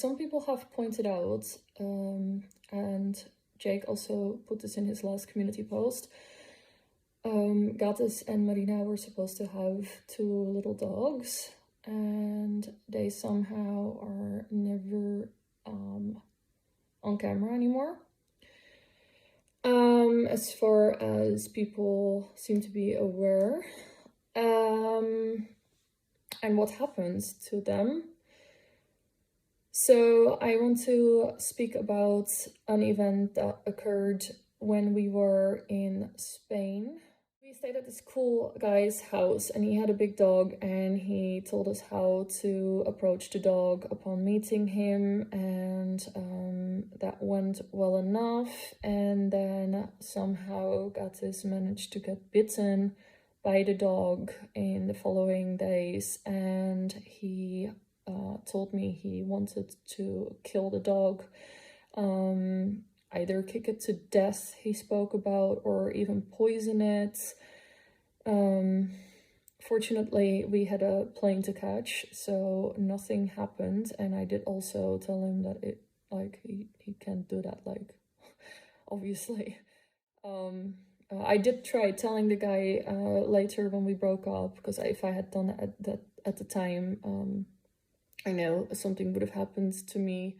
Some people have pointed out, and Jake also put this in his last community post, Gatis and Marina were supposed to have 2 little dogs, and they somehow are never on camera anymore. As far as people seem to be aware. And what happens to them. So I want to speak about an event that occurred when we were in Spain. We stayed at this cool guy's house, and he had a big dog, and he told us how to approach the dog upon meeting him, and that went well enough. And then somehow Gatis managed to get bitten by the dog in the following days, and he told me he wanted to kill the dog, either kick it to death, he spoke about, or even poison it. Fortunately, we had a plane to catch, so nothing happened, and I did also tell him that he can't do that, obviously. I did try telling the guy later when we broke up, because if I had done it at the time, I know something would have happened to me,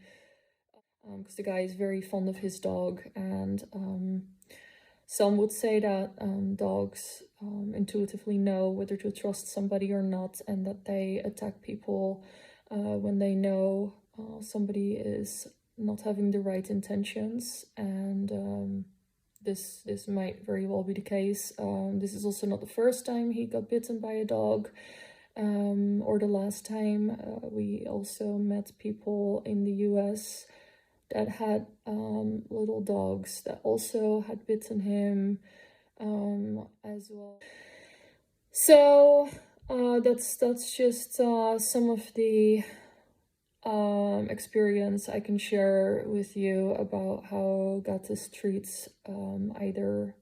because the guy is very fond of his dog, and some would say that dogs intuitively know whether to trust somebody or not, and that they attack people when they know somebody is not having the right intentions, and this might very well be the case. This is also not the first time he got bitten by a dog, or the last time. We also met people in the US that had little dogs that also had bitten him as well. So that's just some of the experience I can share with you about how Gatis treats either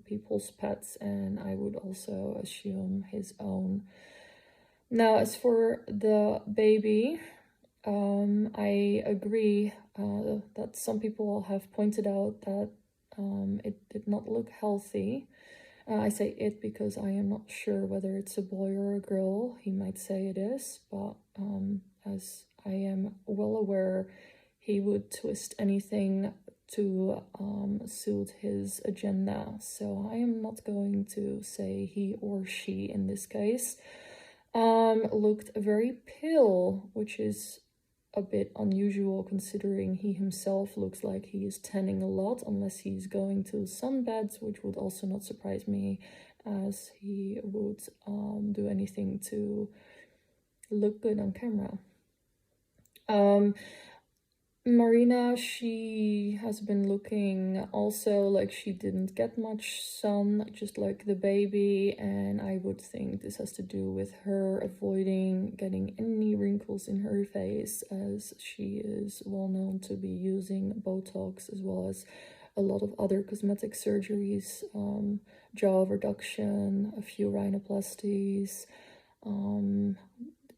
people's pets, and I would also assume his own. Now, as for the baby, I agree that some people have pointed out that it did not look healthy. I say it because I am not sure whether it's a boy or a girl. He might say it is, but as I am well aware, he would twist anything to suit his agenda. So I am not going to say he or she in this case. Looked very pale, which is a bit unusual considering he himself looks like he is tanning a lot, unless he's going to sunbeds, which would also not surprise me, as he would do anything to look good on camera. Marina, she has been looking also like she didn't get much sun, just like the baby, and I would think this has to do with her avoiding getting any wrinkles in her face, as she is well known to be using Botox as well as a lot of other cosmetic surgeries, jaw reduction, a few rhinoplasties.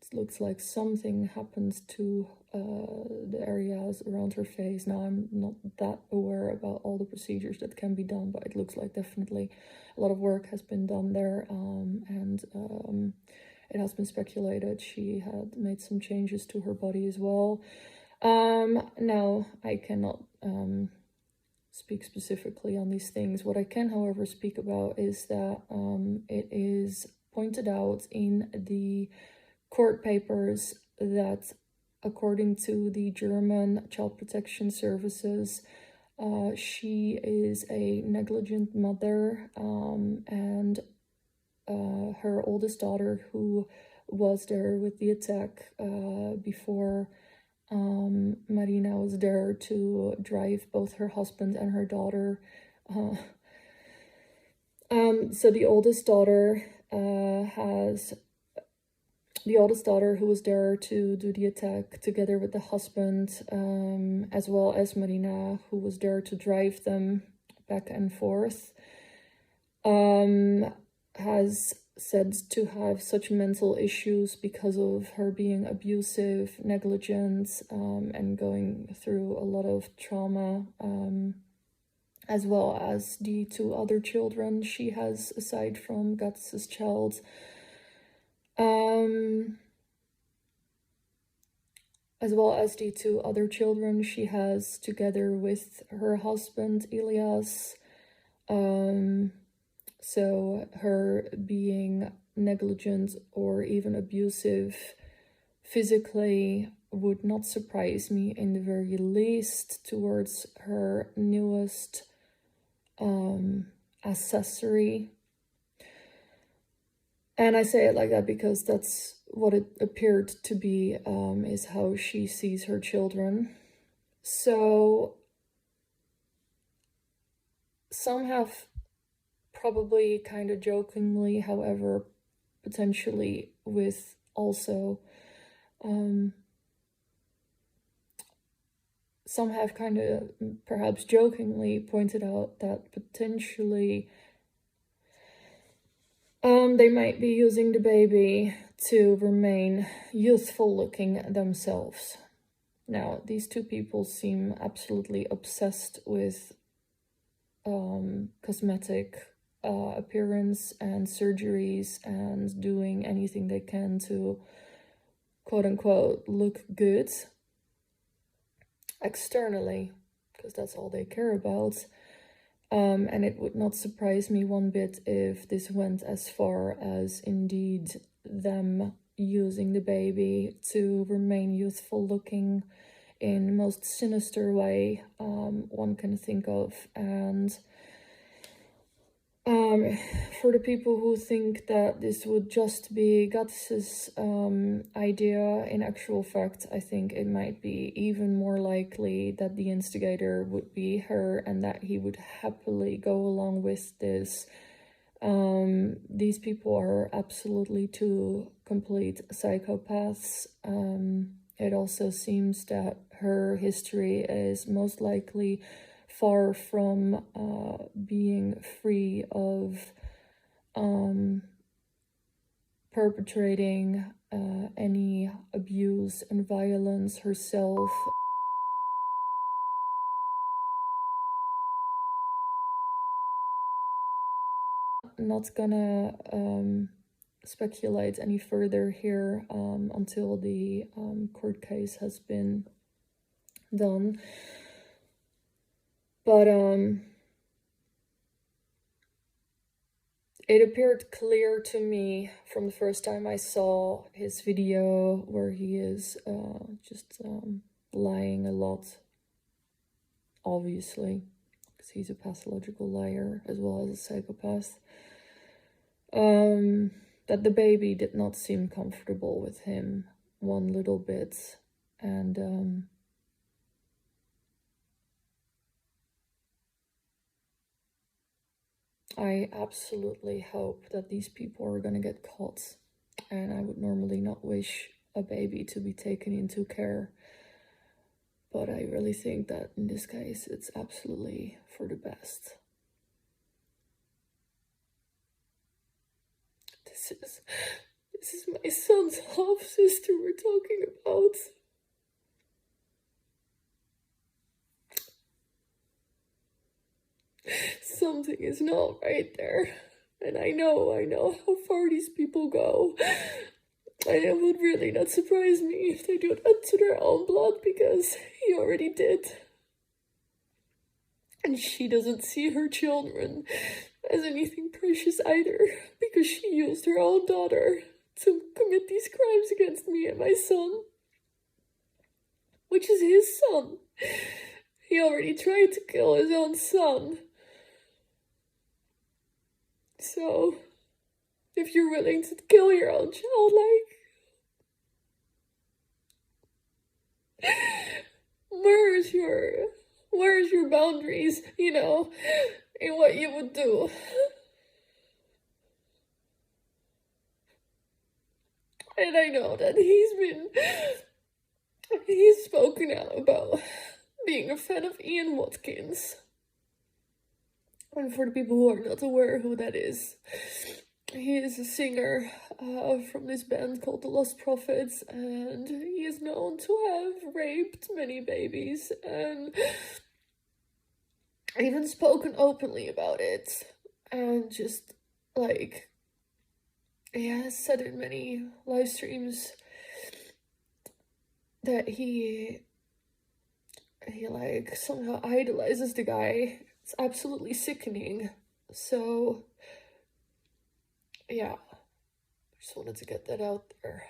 It looks like something happens to the areas around her face. Now, I'm not that aware about all the procedures that can be done, but it looks like definitely a lot of work has been done there, and it has been speculated she had made some changes to her body as well. Now, I cannot speak specifically on these things. What I can, however, speak about is that it is pointed out in the court papers that, according to the German Child Protection Services, she is a negligent mother, and her oldest daughter, who was there with the attack before Marina was there to drive both her husband and her daughter. So the oldest daughter who was there to do the attack together with the husband, as well as Marina, who was there to drive them back and forth, has said to have such mental issues because of her being abusive, negligent, and going through a lot of trauma, as well as the 2 other children she has aside from Gatis' child. As well as the 2 other children she has together with her husband, Elias. So her being negligent or even abusive physically would not surprise me in the very least towards her newest accessory. And I say it like that because that's what it appeared to be, is how she sees her children. So some have probably kind of jokingly, however, potentially with also, some have kind of perhaps jokingly pointed out that potentially they might be using the baby to remain youthful looking themselves. Now, these 2 people seem absolutely obsessed with cosmetic appearance and surgeries and doing anything they can to quote-unquote look good externally, because that's all they care about. And it would not surprise me one bit if this went as far as indeed them using the baby to remain youthful looking in the most sinister way one can think of. And for the people who think that this would just be Gatis' idea, in actual fact, I think it might be even more likely that the instigator would be her and that he would happily go along with this. These people are absolutely 2 complete psychopaths. It also seems that her history is most likely far from being free of perpetrating any abuse and violence herself. Not gonna speculate any further here until the court case has been done. But it appeared clear to me from the first time I saw his video where he is just lying a lot, obviously, because he's a pathological liar as well as a psychopath, that the baby did not seem comfortable with him one little bit. And I absolutely hope that these people are gonna get caught, and I would normally not wish a baby to be taken into care, but I really think that in this case it's absolutely for the best. This is my son's half-sister we're talking about. Something is not right there. And I know how far these people go. And it would really not surprise me if they do that to their own blood, because he already did. And she doesn't see her children as anything precious either, because she used her own daughter to commit these crimes against me and my son, which is his son. He already tried to kill his own son. So, if you're willing to kill your own child, where's your boundaries, in what you would do? And I know that he's spoken out about being a fan of Ian Watkins. And for the people who are not aware who that is, he is a singer from this band called the Lost Prophets, and he is known to have raped many babies and even spoken openly about it, and just like he has said in many live streams that he like somehow idolizes the guy. It's absolutely sickening. So yeah, just wanted to get that out there.